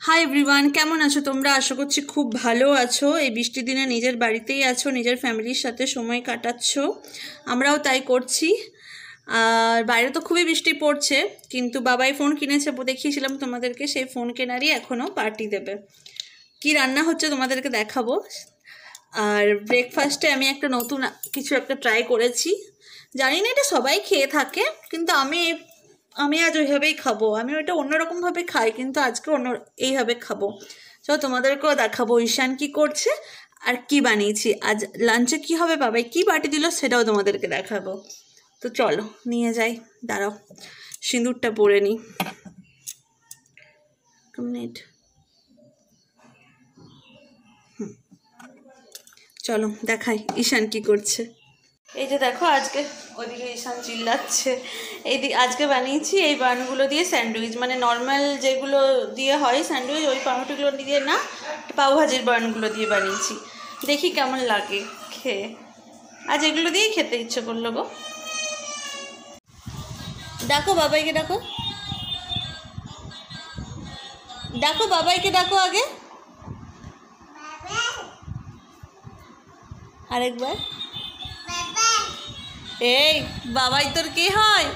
Hi everyone, কেমন আছো তোমরা? আশা করছি খুব ভালো আছো। এই বৃষ্টির দিনে নিজের বাড়িতেই আছো, নিজের ফ্যামিলির সাথে সময় কাটাচ্ছ। আমরাও তাই করছি। আর বাইরে তো খুবই বৃষ্টি পড়ছে, কিন্তু বাবাই ফোন কিনেছে, দেখিয়েছিলাম তোমাদেরকে। সেই ফোন কেনারই এখনও পার্টি দেবে। কি রান্না হচ্ছে তোমাদেরকে দেখাবো। আর ব্রেকফাস্টে আমি একটা নতুন কিছু একটা ট্রাই করেছি। জানি না এটা সবাই খেয়ে থাকে, কিন্তু আমি আজ ওইভাবেই খাবো। আমি ওইটা অন্যরকমভাবে খাই, কিন্তু আজকে এইভাবে খাবো। চলো তোমাদেরকেও দেখাবো ঈশান কি করছে আর কি বানিয়েছি। আজ লাঞ্চে কি হবে, বাবাই কি পার্টি দিল, সেটাও তোমাদেরকে দেখাবো। তো চলো নিয়ে যাই। দাঁড়াও, সিঁদুরটা পরে নিই। মিনিট, চলো দেখাই ঈশান কি করছে। এই যে দেখো, আজকে ওদিকে ঈশান চিল্লাচ্ছে। আজকে বানিয়েছি এই বানগুলো দিয়ে স্যান্ডউইচ, মানে নর্মাল যেগুলো দিয়ে হয় স্যান্ডউইচ, ওই পাউরুটিগুলো দিয়ে না, পাওভাজির বানগুলো দিয়ে বানিয়েছি। দেখি কেমন লাগে খেয়ে। আজ এগুলো দিয়েই খেতে ইচ্ছে করলো গো। ডাকো বাবাইকে, ডাকো ডাকো বাবাইকে, ডাকো আগে আরেকবার। এই বাবাই তোর কে হয়?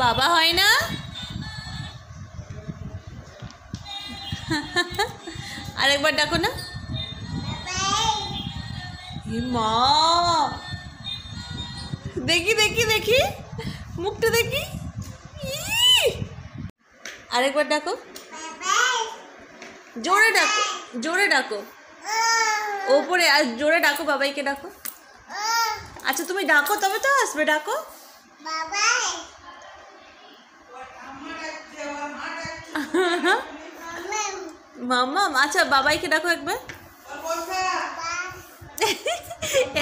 বাবা হয় না? আরেকবার ডাকো না। মা, দেখি দেখি দেখি মুখটা দেখি। আরেকবার ডাকো, জোরে ডাকো, জোরে ডাকো, ওপরে আর জোরে ডাকো, বাবাইকে ডাকো। আচ্ছা তুমি ডাকো তবে তো আসবে, ডাকো। মাম্মা, আচ্ছা বাবাইকে ডাকো একবার।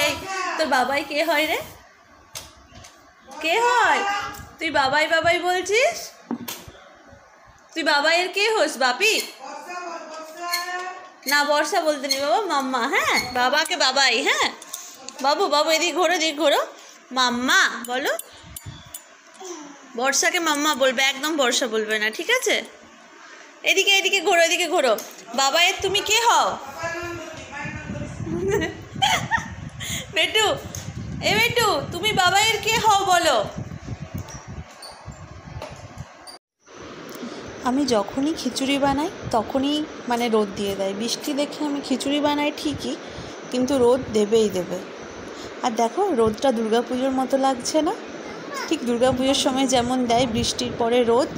এই তোর বাবাই কে হয় রে? কে হয়? তুই বাবাই বাবাই বলছিস? তুই বাবাইয়ের কে হোস? বাপি না, বর্ষা বলতে নি বাবা, মাম্মা। হ্যাঁ, বাবাকে বাবাই। হ্যাঁ বাবু, বাবু এদিকে ঘোরো, এদিকে ঘোরো। মাম্মা বলো। বর্ষাকে মাম্মা বলবে, একদম বর্ষা বলবে না, ঠিক আছে? এদিকে এদিকে ঘোরো, এদিকে ঘোরো। বাবাইয়ের তুমি কে হও? বেটু, এ বেটু, তুমি বাবাইয়ের কে হও বলো। আমি যখনই খিচুড়ি বানাই তখনই মানে রোদ দিয়ে দেয়। বৃষ্টি দেখে আমি খিচুড়ি বানাই ঠিকই, কিন্তু রোদ দেবেই দেবে। আর দেখো, রোদটা দুর্গাপুজোর মতো লাগছে না? ঠিক দুর্গাপুজোর সময় যেমন দেয় বৃষ্টির পরে রোদ।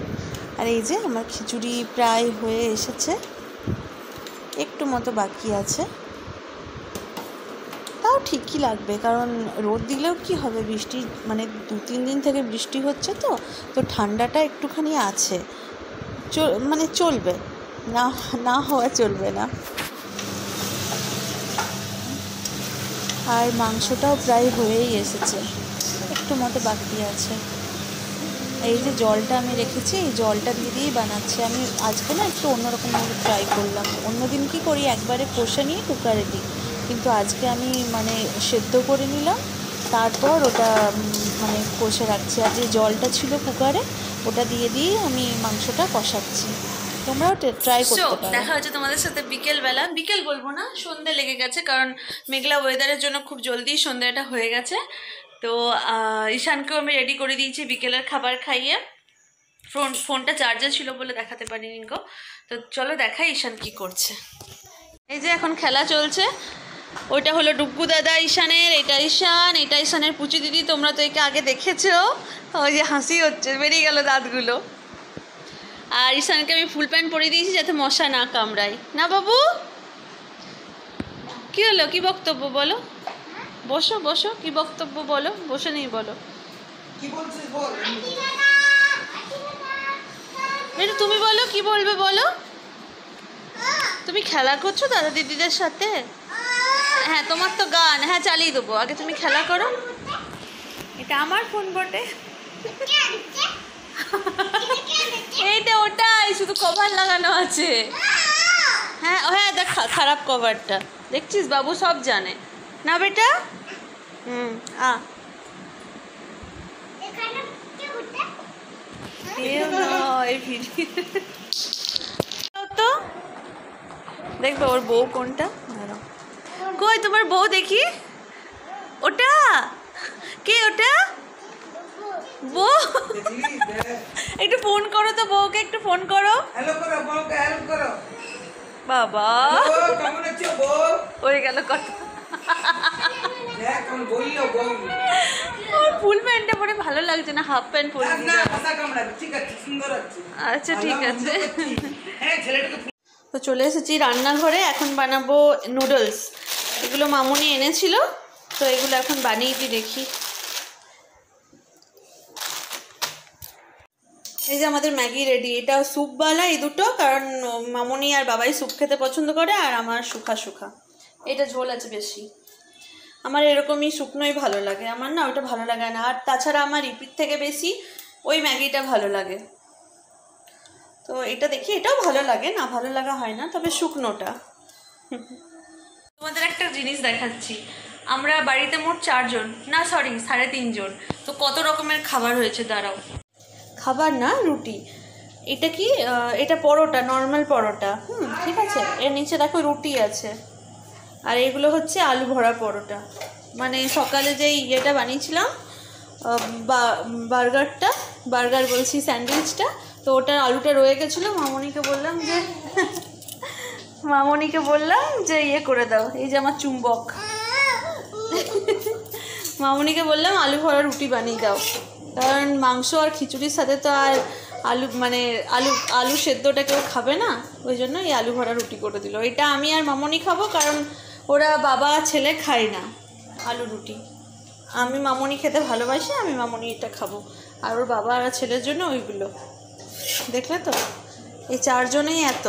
আর এই যে আমার খিচুড়ি প্রায় হয়ে এসেছে, একটু মতো বাকি আছে। তাও ঠিকই লাগবে, কারণ রোদ দিলেও কি হবে, বৃষ্টি মানে 2-3 দিন থেকে বৃষ্টি হচ্ছে, তো ঠান্ডাটা একটুখানি আছে, মানে চলবে না, না হওয়া চলবে না। আর মাংসটাও প্রায় হয়েই এসেছে, একটু মতো বাকি আছে। এই যে জলটা আমি রেখেছি, এই জলটা দিয়ে দিয়েই বানাচ্ছি আমি। আজকে না একটু অন্যরকমভাবে ট্রাই করলাম। অন্যদিন কি করি, একবারে কষে নিয়ে কুকারে দিই, কিন্তু আজকে আমি মানে সেদ্ধ করে নিলাম, তারপর ওটা মানে কষে রাখছি। আর যে জলটা ছিল কুকারে, ওটা দিয়ে দিয়ে আমি মাংসটা কষাচ্ছি। তোমরাও ট্রাই করতে পারো। দেখা হচ্ছে তোমাদের সাথে বিকেলবেলা, বিকেল বলবো না, সন্ধ্যে লেগে গেছে, কারণ মেঘলা ওয়েদারের জন্য খুব জলদি সন্ধ্যাটা হয়ে গেছে। তো ঈশানকেও আমি রেডি করে দিয়েছি বিকেলের খাবার খাইয়ে। ফোনটা চার্জে ছিল বলে দেখাতে পারিনি গো। তো চলো দেখাই ঈশান কি করছে। এই যে এখন খেলা চলছে। ওইটা হলো ডুগ্গু দাদা ঈশানের, এটা ঈশানের পুচি দিদি। তোমরা তো একে আগে দেখেছো। ওই যে হাসি হচ্ছে, বেরিয়ে গেল দাঁতগুলো। আর ঈশানকে আমি ফুল প্যান্ট পরিয়ে দিয়েছি যাতে মশা না কামড়ায়। না বাবু, কি হলো, কি বক্তব্য বলো? বসো বসো, কি বক্তব্য বলো? বসে নেই বলো, কি বলছিস বল। বেটু তুমি বলো, কি বলবে বলো। তুমি খেলা করছো দাদা দিদিদের সাথে? হ্যাঁ, তোমার তো গান, হ্যাঁ চালিয়ে দেবো, আগে তুমি খেলা করো। এটা আমার ফোন বটে। এইটা ওটাই, শুধু কভার লাগানো আছে। হ্যাঁ হ্যাঁ, দেখ খারাপ কভারটা দেখছিস, বাবু সব জানে না বেটা। কেউ নয় ভিডিও তো। দেখবে ওর বউ কোনটা, দাঁড়াও, কই তোমার বউ দেখি, ওটা কে, ওটা বউ? একটু ফোন করো তো বউকে, একটু ফোন করো। হ্যালো করো, বউকে হ্যালো করো। বাবা কেমন আছো বউ? হয়ে গেল কথা। দেখ কোন বইলো বউ। ওর ফুল প্যান্টটা পরে ভালো লাগছে না, হাফ প্যান্ট পরে না ভাষা কামড়াবে, ঠিক আছে, সুন্দর আছে। আচ্ছা ঠিক আছে। হ্যাঁ ছেলেটাকে। তো চলে এসেছি রান্নাঘরে, এখন বানাবো নুডলস। এগুলো মামুনি এনেছিল, তো এগুলো এখন বানিয়ে দিই, দেখি। এই যে আমাদের ম্যাগি রেডি। এটা স্যুপওয়ালা এই দুটো, কারণ মামুনি আর বাবাই স্যুপ খেতে পছন্দ করে, আর আমার শুখা শুখা। এটা ঝোল আছে বেশি, আমার এরকমই শুকনোই ভালো লাগে, আমার না ওটা ভালো লাগে না। আর তাছাড়া আমার রিপিট থেকে বেশি ওই ম্যাগিটা ভালো লাগে। তো এটা দেখি, এটাও ভালো লাগে, না ভালো লাগা হয় না, তবে শুকনোটা। তোমাদের একটা জিনিস দেখাচ্ছি, আমরা বাড়িতে মোট 4 জন, না সরি 3.5 জন। তো কত রকমের খাবার হয়েছে, দাঁড়াও। খাবার না, রুটি। এটা কি, এটা পরোটা, নর্মাল পরোটা। ঠিক আছে, এর নিচে দেখো রুটি আছে। আর এগুলো হচ্ছে আলু ভরা পরোটা। মানে সকালে যেই ইয়েটা বানিয়েছিলাম, বার্গার বলছি, স্যান্ডউইচটা, তো ওটার আলুটা রয়ে গেছিলো। মামনিকে বললাম যে ইয়ে করে দাও, এই যে আমার চুম্বক। মামনিকে বললাম আলু ভরা রুটি বানিয়ে দাও, কারণ মাংস আর খিচুড়ির সাথে তো আর আলু সেদ্ধটা কেউ খাবে না, ওই জন্য এই আলু ভরা রুটি করে দিল। এটা আমি আর মামনি খাবো, কারণ ওরা বাবা ছেলে খায় না আলু রুটি। আমি মামনি খেতে ভালোবাসি, আমি মামনি এটা খাবো, আর ওর বাবা আর ছেলের জন্য ওইগুলো। দেখলে তো, এই 4 জনেই এত।